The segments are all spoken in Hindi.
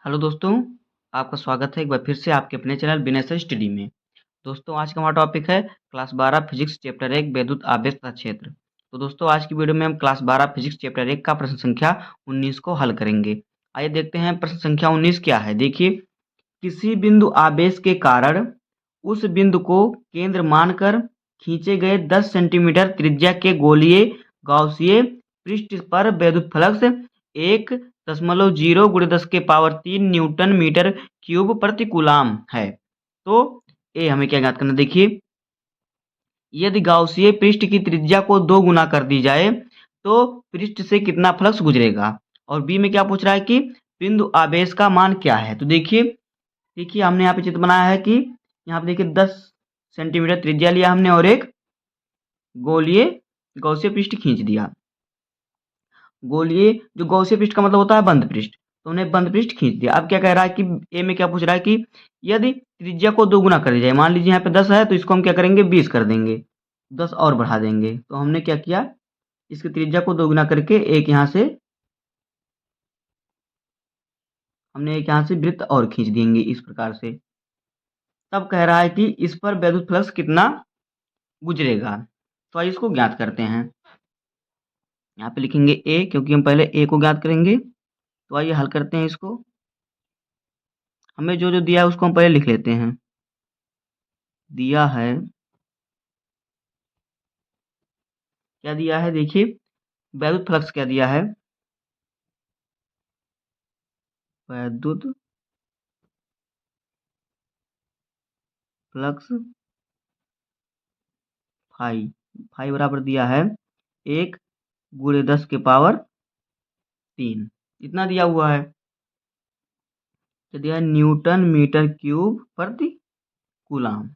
हेलो दोस्तों, आपका स्वागत है एक बार फिर से आपके अपने चैनल बिना सर स्टडी में। दोस्तों आज का हमारा टॉपिक है क्लास 12 फिजिक्स चैप्टर 1 वैद्युत आवेश तथा क्षेत्र। तो दोस्तों आज की वीडियो में हम क्लास 12 फिजिक्स चैप्टर 1 का प्रश्न संख्या 19 को हल करेंगे। आइए देखते हैं प्रश्न संख्या 19 क्या है। देखिए, किसी बिंदु आवेश के कारण उस बिंदु को केंद्र मानकर खींचे गए 10 सेंटीमीटर त्रिज्या के गोलीय गाउसिय पृष्ठ पर वैद्युत फ्लक्स 1.0 × 10³ न्यूटन मीटर क्यूब प्रति कूलाम है। तो ये हमें क्या ज्ञात करना, देखिए, यदि गाउसिय पृष्ठ की त्रिज्या को 2 गुना कर दी जाए तो पृष्ठ से कितना फ्लक्स गुजरेगा। और बी में क्या पूछ रहा है कि बिंदु आवेश का मान क्या है। तो देखिए हमने यहाँ पे चित्र बनाया है कि यहाँ पे देखिए 10 सेंटीमीटर त्रिज्या लिया हमने और एक गोलीय गौसीय पृष्ठ खींच दिया। गोलीय जो गौसीय पृष्ठ का मतलब होता है बंद पृष्ठ, तो उन्हें बंद पृष्ठ खींच दिया। अब क्या कह रहा है कि ए में क्या पूछ रहा है कि यदि त्रिज्या को 2 गुना कर दिया जाए, मान लीजिए यहाँ पे 10 है तो इसको हम क्या करेंगे 20 कर देंगे, 10 और बढ़ा देंगे। तो हमने क्या किया, इसकी त्रिज्या को 2 गुना करके एक यहाँ से वृत्त और खींच देंगे इस प्रकार से। तब कह रहा है कि इस पर वैद्युत फ्लक्स कितना गुजरेगा। तो आइए इसको ज्ञात करते हैं। यहाँ पे लिखेंगे ए, क्योंकि हम पहले ए को ज्ञात करेंगे। तो आइए हल करते हैं इसको। हमें जो जो दिया है उसको हम पहले लिख लेते हैं। दिया है, क्या दिया है, देखिए वैद्युत फ्लक्स क्या दिया है, वैद्युत फ्लक्स फाई फाई बराबर दिया है 1 × 10³ इतना दिया हुआ है। तो दिया है न्यूटन मीटर क्यूब प्रति कूलाम।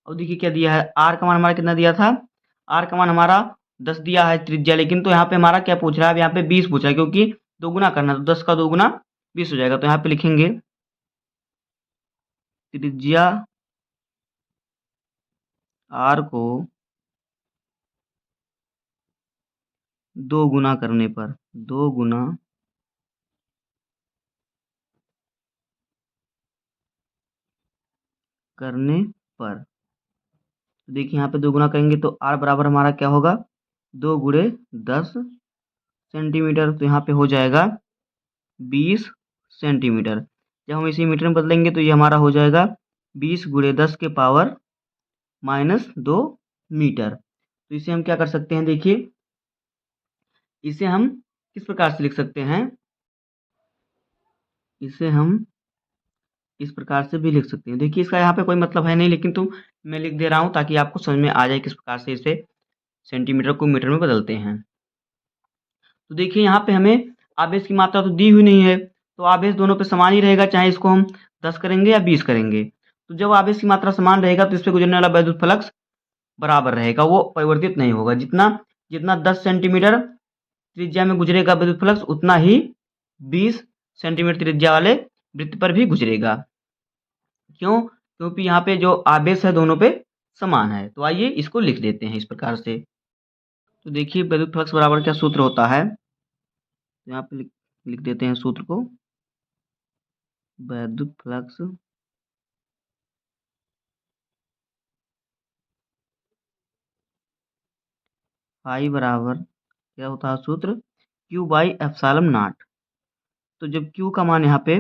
और देखिए क्या दिया है, आर का मान हमारा कितना दिया था, आर का मान हमारा 10 दिया है त्रिज्या, लेकिन तो यहाँ पे हमारा क्या पूछ रहा है, अब यहाँ पे 20 पूछ रहा है, क्योंकि 2 गुना करना, तो 10 का 2 गुना 20 हो जाएगा। तो यहाँ पे लिखेंगे त्रिज्या आर को 2 गुना करने पर, 2 गुना करने पर, देखिए यहाँ पे 2 गुना करेंगे तो आर बराबर हमारा क्या होगा, 2 × 10 सेंटीमीटर। तो यहाँ पे हो जाएगा 20 सेंटीमीटर। जब हम इसी मीटर में बदलेंगे तो ये हमारा हो जाएगा 20 × 10⁻² मीटर। तो इसे हम क्या कर सकते हैं, देखिए इसे हम किस प्रकार से लिख सकते हैं, इसे हम इस प्रकार से भी लिख सकते हैं। देखिए इसका यहाँ पे कोई मतलब है नहीं, लेकिन मैं लिख दे रहा हूँ ताकि आपको समझ में आ जाए किस प्रकार से इसे सेंटीमीटर को मीटर में बदलते हैं। तो देखिए यहाँ पे हमें आवेश की मात्रा तो दी हुई नहीं है, तो आवेश दोनों पे समान ही रहेगा, चाहे इसको हम 10 करेंगे या 20 करेंगे। तो जब आवेश की मात्रा समान रहेगा तो इस पे गुजरने वाला वैद्युत फ्लक्स बराबर रहेगा, वो परिवर्तित नहीं होगा। जितना जितना 10 सेंटीमीटर त्रिज्या में गुजरेगा विद्युत फ्लक्स, उतना ही 20 सेंटीमीटर त्रिज्या वाले वृत्त पर भी गुजरेगा। क्यों? क्योंकि यहाँ पे जो आवेश है दोनों पे समान है। तो आइए इसको लिख देते हैं इस प्रकार से। तो देखिए विद्युत फ्लक्स बराबर क्या सूत्र होता है, तो यहाँ पे लिख देते हैं सूत्र को। वैद्युत फ्लक्स फाई बराबर क्या होता है सूत्र, Q/ε0। तो जब Q का मान यहाँ पे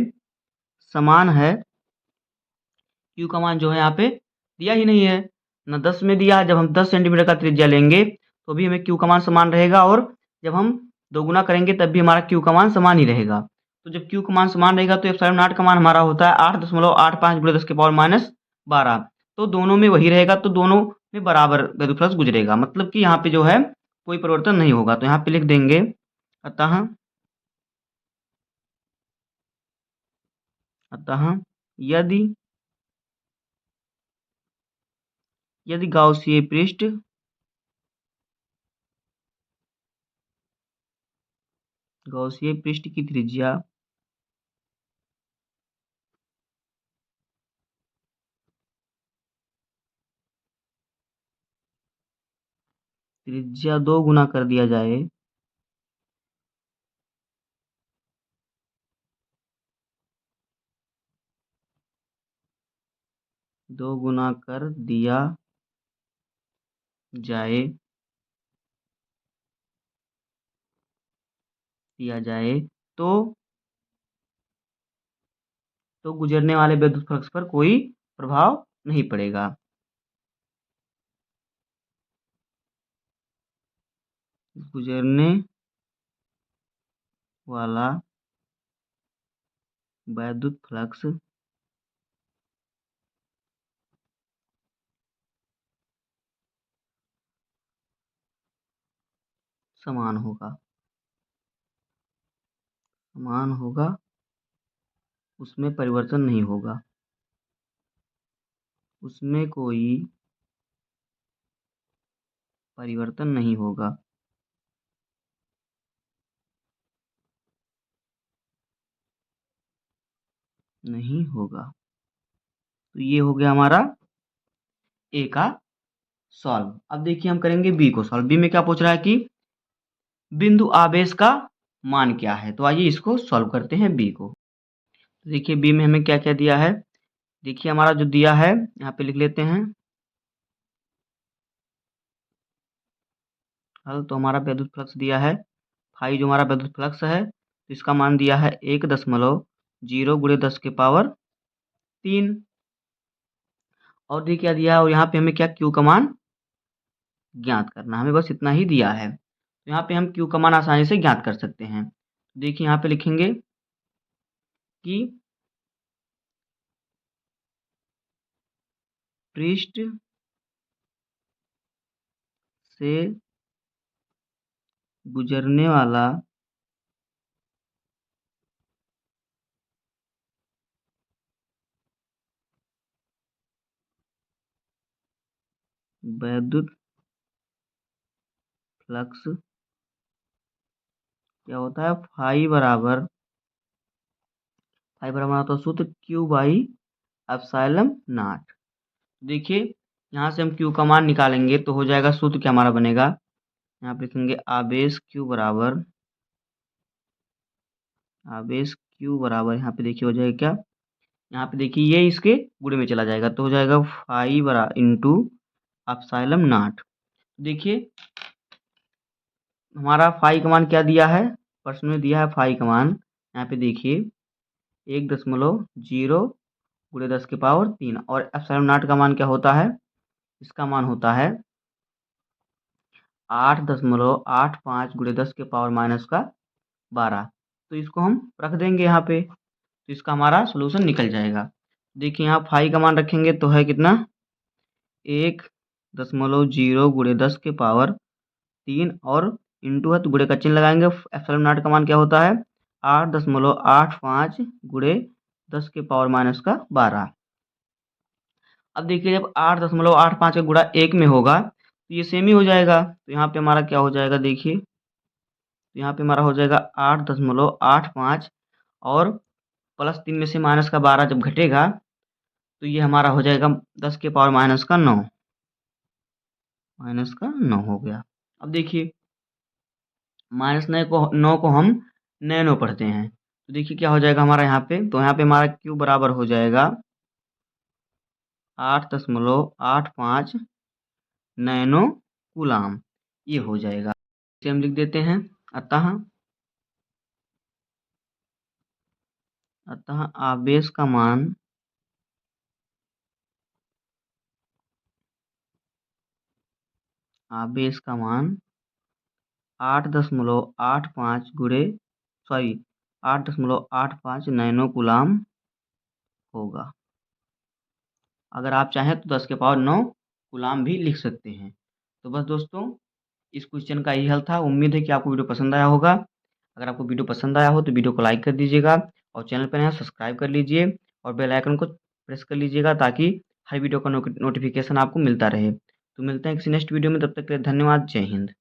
समान है, Q का मान जो है यहाँ पे दिया ही नहीं है ना, 10 में दिया है। जब हम 10 सेंटीमीटर का त्रिज्या लेंगे तो भी हमें Q का मान समान रहेगा, और जब हम 2 गुना करेंगे तब भी हमारा Q का मान समान ही रहेगा। तो जब Q का मान समान रहेगा तो ε0 का मान हमारा होता है 8.85 × 10⁻12। तो दोनों में वही रहेगा, तो दोनों में बराबर वैद्युत फ्लक्स गुजरेगा, मतलब कि यहाँ पे जो है कोई परिवर्तन नहीं होगा। तो यहाँ पे लिख देंगे अतः अतः यदि यदि गाउसीय पृष्ठ की त्रिज्या 2 गुना कर दिया जाए 2 गुना कर दिया जाए तो गुजरने वाले विद्युत फ्लक्स पर कोई प्रभाव नहीं पड़ेगा। गुजरने वाला वैद्युत फ्लक्स समान होगा, उसमें परिवर्तन नहीं होगा, उसमें कोई परिवर्तन नहीं होगा। तो ये हो गया हमारा ए का सॉल्व। अब देखिए हम करेंगे बी को सॉल्व। बी में क्या पूछ रहा है कि बिंदु आवेश का मान क्या है। तो आइए इसको सॉल्व करते हैं बी को। तो देखिए बी में हमें क्या क्या दिया है। देखिए हमारा जो दिया है यहाँ पे लिख लेते हैं हल। तो हमारा विद्युत फ्लक्स दिया है फाई, जो हमारा विद्युत फ्लक्स है तो इसका मान दिया है 1.0 गुणे 10 के पावर 3। और देखिए क्या दिया है, और यहाँ पे हमें क्या क्यू का मान ज्ञात करना है। हमें बस इतना ही दिया है, तो यहाँ पे हम क्यू का मान आसानी से ज्ञात कर सकते हैं। देखिए यहाँ पे लिखेंगे कि पृष्ठ से गुजरने वाला वैद्युत फ्लक्स क्या होता है, फाई बराबर होता है सूत्र क्यू बाई एप्सिलॉन नॉट। देखिए यहाँ से हम क्यू का मान निकालेंगे तो हो जाएगा, सूत्र क्या हमारा बनेगा, यहाँ पे लिखेंगे आवेश क्यू बराबर यहाँ पे देखिए हो जाएगा क्या, यहाँ पे देखिए ये इसके गुणे में चला जाएगा तो हो जाएगा फाई बरा इंटू एप्सिलॉन नॉट। देखिए हमारा फाई का मान क्या दिया है, प्रश्न में दिया है फाई का मान, यहाँ पे देखिए 1.0 गुणे 10 के पावर 3 और एप्सिलॉन नॉट का मान क्या होता है, इसका मान होता है 8.85 गुणे 10 के पावर माइनस का 12। तो इसको हम रख देंगे यहाँ पे, तो इसका हमारा सोल्यूशन निकल जाएगा। देखिए यहाँ फाई का मान रखेंगे तो है कितना, 1.0 गुणे 10 के पावर 3 और इंटू है तो गुणे का चिन्ह लगाएंगे। एप्सिलॉन नॉट का मान क्या होता है 8.85 गुणे 10 के पावर माइनस का 12। अब देखिए जब 8.85 का गुणा 1 में होगा तो ये सेम ही हो जाएगा, तो यहाँ पे हमारा क्या हो जाएगा, देखिए तो यहाँ पे हमारा हो जाएगा 8.85 और +3 में से माइनस का 12 जब घटेगा तो ये हमारा हो जाएगा 10 के पावर माइनस का 9 हो गया। अब देखिए -9 को हम नैनो पढ़ते हैं, तो देखिए क्या हो जाएगा हमारा यहाँ पे, तो यहाँ पे हमारा क्यू बराबर हो जाएगा 8.85 नैनो कूलाम, ये हो जाएगा। इसे हम लिख देते हैं अतः आवेश का मान 8.85 नैनो कूलाम होगा। अगर आप चाहें तो 10 के पावर 9 कूलाम भी लिख सकते हैं। तो बस दोस्तों इस क्वेश्चन का यही हल था। उम्मीद है कि आपको वीडियो पसंद आया होगा। अगर आपको वीडियो पसंद आया हो तो वीडियो को लाइक कर दीजिएगा और चैनल पर नया सब्सक्राइब कर लीजिए और बेल आइकन को प्रेस कर लीजिएगा ताकि हर वीडियो का नोटिफिकेशन आपको मिलता रहे। तो मिलते हैं किसी नेक्स्ट वीडियो में, तब तक के लिए धन्यवाद। जय हिंद।